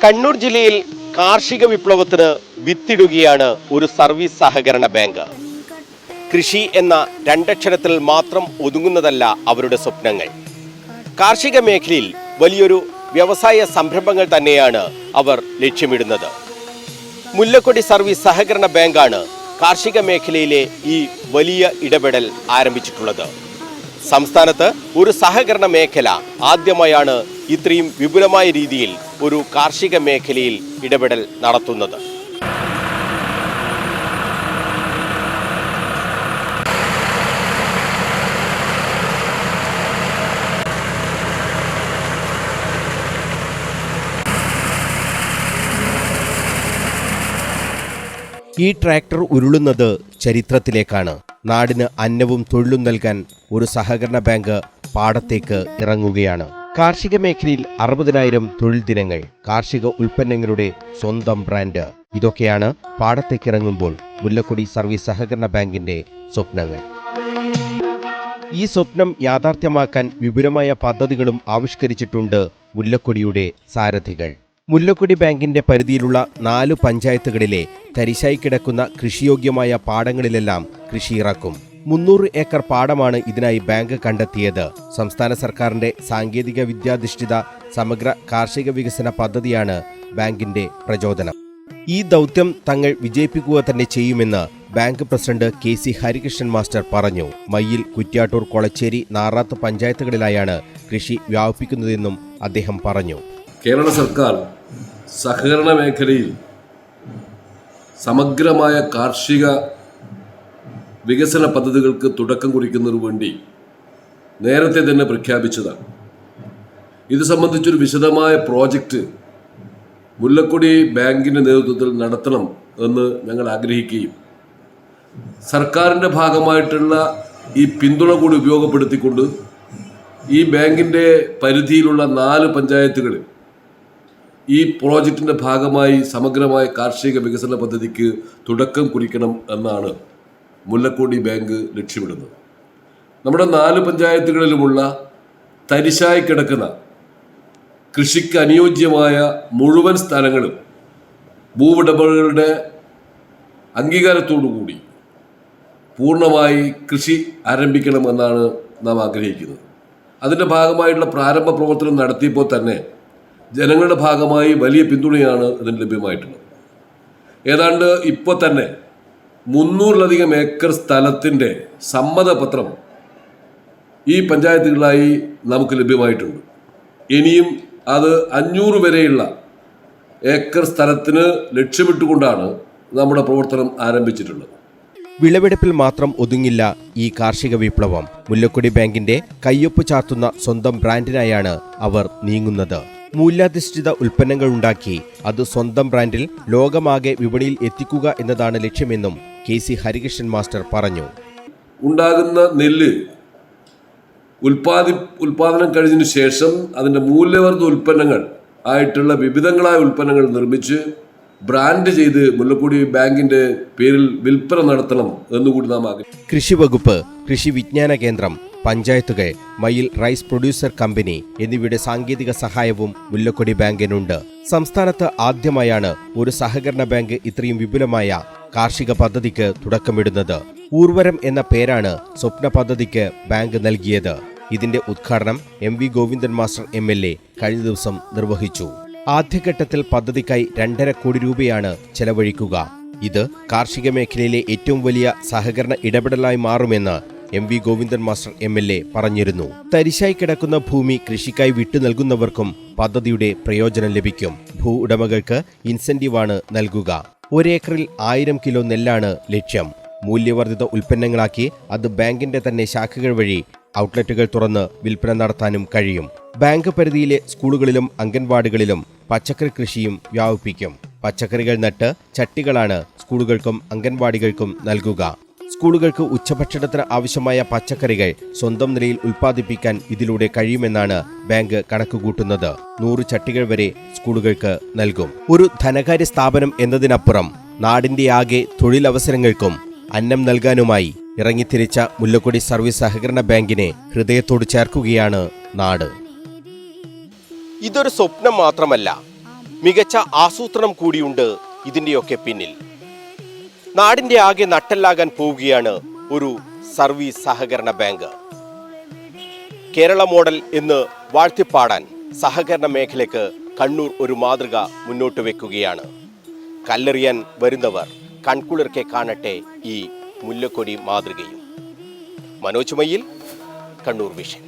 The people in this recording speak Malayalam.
കണ്ണൂർ ജില്ലയിൽ കാർഷിക വിപ്ലവത്തിന് വിത്തിടുകയാണ് ഒരു സർവീസ് സഹകരണ ബാങ്ക്. കൃഷി എന്ന രണ്ടക്ഷരത്തിൽ മാത്രം ഒതുങ്ങുന്നതല്ല അവരുടെ സ്വപ്നങ്ങൾ. കാർഷിക മേഖലയിൽ വലിയൊരു വ്യവസായ സംരംഭങ്ങൾ തന്നെയാണ് അവർ ലക്ഷ്യമിടുന്നത്. മുല്ലക്കൊടി സർവീസ് സഹകരണ ബാങ്കാണ് കാർഷിക മേഖലയിലെ ഈ വലിയ ഇടപെടൽ ആരംഭിച്ചിട്ടുള്ളത്. സംസ്ഥാനത്ത് ഒരു സഹകരണ മേഖല ആദ്യമായാണ് ഇത്രയും വിപുലമായ രീതിയിൽ ഒരു കാർഷിക മേഖലയിൽ ഇടപെടൽ നടത്തുന്നത്. ഈ ട്രാക്ടർ ഉരുളുന്നത് ചരിത്രത്തിലേക്കാണ്. നാടിന് അന്നവും തൊഴിലും നൽകാൻ ഒരു സഹകരണ ബാങ്ക് പാടത്തേക്ക് ഇറങ്ങുകയാണ്. കാർഷിക മേഖലയിൽ 60,000 തൊഴിൽ ദിനങ്ങൾ, കാർഷിക ഉൽപ്പന്നങ്ങളുടെ സ്വന്തം ബ്രാൻഡ്, ഇതൊക്കെയാണ് പാടത്തേക്ക് ഇറങ്ങുമ്പോൾ മുല്ലക്കൊടി സർവീസ് സഹകരണ ബാങ്കിന്റെ സ്വപ്നങ്ങൾ. ഈ സ്വപ്നം യാഥാർത്ഥ്യമാക്കാൻ വിപുലമായ പദ്ധതികളും ആവിഷ്കരിച്ചിട്ടുണ്ട് മുല്ലക്കൊടിയുടെ സാരഥികൾ. മുല്ലക്കൊടി ബാങ്കിന്റെ പരിധിയിലുള്ള 4 പഞ്ചായത്തുകളിലെ തരിശായി കിടക്കുന്ന കൃഷിയോഗ്യമായ പാടങ്ങളിലെല്ലാം കൃഷി ഇറക്കും. 300 ഏക്കർ പാടമാണ് ഇതിനായി ബാങ്ക് കണ്ടെത്തിയത്. സംസ്ഥാന സർക്കാരിന്റെ സാങ്കേതിക വിദ്യാധിഷ്ഠിത സമഗ്ര കാർഷിക വികസന പദ്ധതിയാണ് ബാങ്കിന്റെ പ്രചോദനം. ഈ ദൗത്യം തങ്ങൾ വിജയിപ്പിക്കുക തന്നെ ചെയ്യുമെന്ന് bank president KC Harikrishnan master പറഞ്ഞു. മയ്യിൽ, കുറ്റ്യാട്ടൂർ, കൊളച്ചേരി, നാറാത്ത് പഞ്ചായത്തുകളിലായാണ് കൃഷി വ്യാപിപ്പിക്കുന്നതെന്നും അദ്ദേഹം പറഞ്ഞു. കേരള സർക്കാർ സഹകരണ മേഖലയിൽ സമഗ്രമായ കാർഷിക വികസന പദ്ധതികൾക്ക് തുടക്കം കുറിക്കുന്നതിനു വേണ്ടി നേരത്തെ തന്നെ പ്രഖ്യാപിച്ചതാണ്. ഇത് സംബന്ധിച്ചൊരു വിശദമായ പ്രോജക്റ്റ് മുല്ലക്കൊടി ബാങ്കിൻ്റെ നേതൃത്വത്തിൽ നടത്തണം എന്ന് ഞങ്ങൾ ആഗ്രഹിക്കുകയും സർക്കാരിൻ്റെ ഭാഗമായിട്ടുള്ള ഈ പിന്തുണ കൂടി ഉപയോഗപ്പെടുത്തിക്കൊണ്ട് ഈ ബാങ്കിൻ്റെ പരിധിയിലുള്ള 4 പഞ്ചായത്തുകളിൽ ഈ പ്രോജക്റ്റിൻ്റെ ഭാഗമായി സമഗ്രമായ കാർഷിക വികസന പദ്ധതിക്ക് തുടക്കം കുറിക്കണം എന്നാണ് മുല്ലക്കൊടി ബാങ്ക് ലക്ഷ്യമിടുന്നത്. നമ്മുടെ 4 പഞ്ചായത്തുകളിലുമുള്ള തരിശായി കിടക്കുന്ന കൃഷിക്ക് അനുയോജ്യമായ മുഴുവൻ സ്ഥലങ്ങളും ഭൂവുടമകളുടെ അംഗീകാരത്തോടുകൂടി പൂർണ്ണമായി കൃഷി ആരംഭിക്കണമെന്നാണ് നാം ആഗ്രഹിക്കുന്നത്. അതിൻ്റെ ഭാഗമായിട്ടുള്ള പ്രാരംഭ പ്രവർത്തനം നടത്തിയപ്പോൾ തന്നെ ജനങ്ങളുടെ ഭാഗമായി വലിയ പിന്തുണയാണ് ഇതിന് ലഭ്യമായിട്ടുള്ളത്. ഏതാണ്ട് ഇപ്പോൾ തന്നെ 300-ലധികം ഏക്കർ സ്ഥലത്തിൻ്റെ സമ്മതപത്രം ഈ പഞ്ചായത്തുകളായി നമുക്ക് ലഭ്യമായിട്ടുണ്ട്. ഇനിയും അത് 500 വരെയുള്ള ഏക്കർ സ്ഥലത്തിന് ലക്ഷ്യമിട്ടുകൊണ്ടാണ് നമ്മുടെ പ്രവർത്തനം ആരംഭിച്ചിട്ടുള്ളത്. വിളവെടുപ്പിൽ മാത്രം ഒതുങ്ങില്ല ഈ കാർഷിക വിപ്ലവം. മുല്ലക്കൊടി ബാങ്കിന്റെ കയ്യൊപ്പ് ചാർത്തുന്ന സ്വന്തം ബ്രാൻഡിനായാണ് അവർ നീങ്ങുന്നത്. മൂല്യാധിഷ്ഠിത ഉൽപ്പന്നങ്ങൾ ഉണ്ടാക്കി അത് സ്വന്തം ബ്രാൻഡിൽ ലോകമാകെ വിപണിയിൽ എത്തിക്കുക എന്നതാണ് ലക്ഷ്യമെന്നും KC ഹരികൃഷ്ണൻ മാസ്റ്റർ പറഞ്ഞു. ഉണ്ടാകുന്ന നെല്ല് ഉൽപാദനം കഴിഞ്ഞതിന് ശേഷം അതിൻ്റെ മൂല്യവർദ്ധിത ഉൽപ്പന്നങ്ങൾ ആയിട്ടുള്ള വിവിധങ്ങളായ ഉൽപ്പന്നങ്ങൾ നിർമ്മിച്ച് ബ്രാൻഡ് ചെയ്ത് മുല്ലക്കൊടി ബാങ്കിന്റെ പേരിൽ വിൽപ്പന നടത്തണം എന്നുകൂടി നാം ആഗ്രഹിക്കുന്നു. കൃഷി വകുപ്പ്, കൃഷി വിജ്ഞാന കേന്ദ്രം, പഞ്ചായത്തുകൾ, മയിൽ റൈസ് പ്രൊഡ്യൂസർ കമ്പനി എന്നിവയുടെ സാങ്കേതിക സഹായവും മുല്ലക്കൊടി ബാങ്കിനുണ്ട്. സംസ്ഥാനത്ത് ആദ്യമായാണ് ഒരു സഹകരണ ബാങ്ക് ഇത്രയും വിപുലമായ കാർഷിക പദ്ധതിക്ക് തുടക്കമിടുന്നത്. ഊർവരം എന്ന പേരാണ് സ്വപ്ന പദ്ധതിക്ക് ബാങ്ക് നൽകിയത്. ഇതിന്റെ ഉദ്ഘാടനം MV ഗോവിന്ദൻ മാസ്റ്റർ MLA കഴിഞ്ഞ ദിവസം നിർവഹിച്ചു. ആദ്യഘട്ടത്തിൽ പദ്ധതിക്കായി 2.5 കോടി രൂപയാണ് ചെലവഴിക്കുക. ഇത് കാർഷിക മേഖലയിലെ ഏറ്റവും വലിയ സഹകരണ ഇടപെടലായി മാറുമെന്ന് MV ഗോവിന്ദൻ മാസ്റ്റർ MLA പറഞ്ഞിരുന്നു. തരിശായി കിടക്കുന്ന ഭൂമി കൃഷിക്കായി വിട്ടു നൽകുന്നവർക്കും പദ്ധതിയുടെ പ്രയോജനം ലഭിക്കും. ഭൂ ഉടമകൾക്ക് ഇൻസെന്റീവാണ് നൽകുക. 1 ഏക്കറിൽ 1000 കിലോ നെല്ലാണ് ലക്ഷ്യം. മൂല്യവർദ്ധിത ഉൽപ്പന്നങ്ങളാക്കി അത് ബാങ്കിന്റെ തന്നെ ശാഖകൾ വഴി ഔട്ട്ലെറ്റുകൾ തുറന്ന് വിൽപ്പന നടത്താനും കഴിയും. ബാങ്ക് പരിധിയിലെ സ്കൂളുകളിലും അംഗൻവാടികളിലും പച്ചക്കറി കൃഷിയും വ്യാപിപ്പിക്കും. പച്ചക്കറികൾ നട്ട് ചട്ടികളാണ് സ്കൂളുകൾക്കും അംഗൻവാടികൾക്കും നൽകുക. സ്കൂളുകൾക്ക് ഉച്ചഭക്ഷണത്തിന് ആവശ്യമായ പച്ചക്കറികൾ സ്വന്തം നിലയിൽ ഉൽപ്പാദിപ്പിക്കാൻ ഇതിലൂടെ കഴിയുമെന്നാണ് ബാങ്ക് കണക്കുകൂട്ടുന്നത്. 100 ചട്ടികൾ വരെ സ്കൂളുകൾക്ക് നൽകും. ഒരു ധനകാര്യ സ്ഥാപനം എന്നതിനപ്പുറം നാടിന്റെ ആകെ തൊഴിലവസരങ്ങൾക്കും അന്നം നൽകാനുമായി ഇറങ്ങിത്തിരിച്ച മുല്ലക്കൊടി സർവീസ് സഹകരണ ബാങ്കിനെ ഹൃദയത്തോട് ചേർക്കുകയാണ് നാട്. ഇതൊരു സ്വപ്നം മാത്രമല്ല, മികച്ച ആസൂത്രണം കൂടിയുണ്ട് ഇതിൻ്റെയൊക്കെ പിന്നിൽ. നാടിൻ്റെ ആകെ നട്ടെല്ലാകാൻ പോവുകയാണ് ഒരു സർവീസ് സഹകരണ ബാങ്ക്. കേരള മോഡൽ എന്ന് വാഴ്ത്തിപ്പാടാൻ സഹകരണ മേഖലയ്ക്ക് കണ്ണൂർ ഒരു മാതൃക മുന്നോട്ട് വെക്കുകയാണ്. കല്ലെറിയാൻ വരുന്നവർ കൺകുളിർക്കെ കാണട്ടെ ഈ മുല്ലക്കൊടി മാതൃകയും. മനോജ് മയ്യിൽ, കണ്ണൂർ വിഷൻ.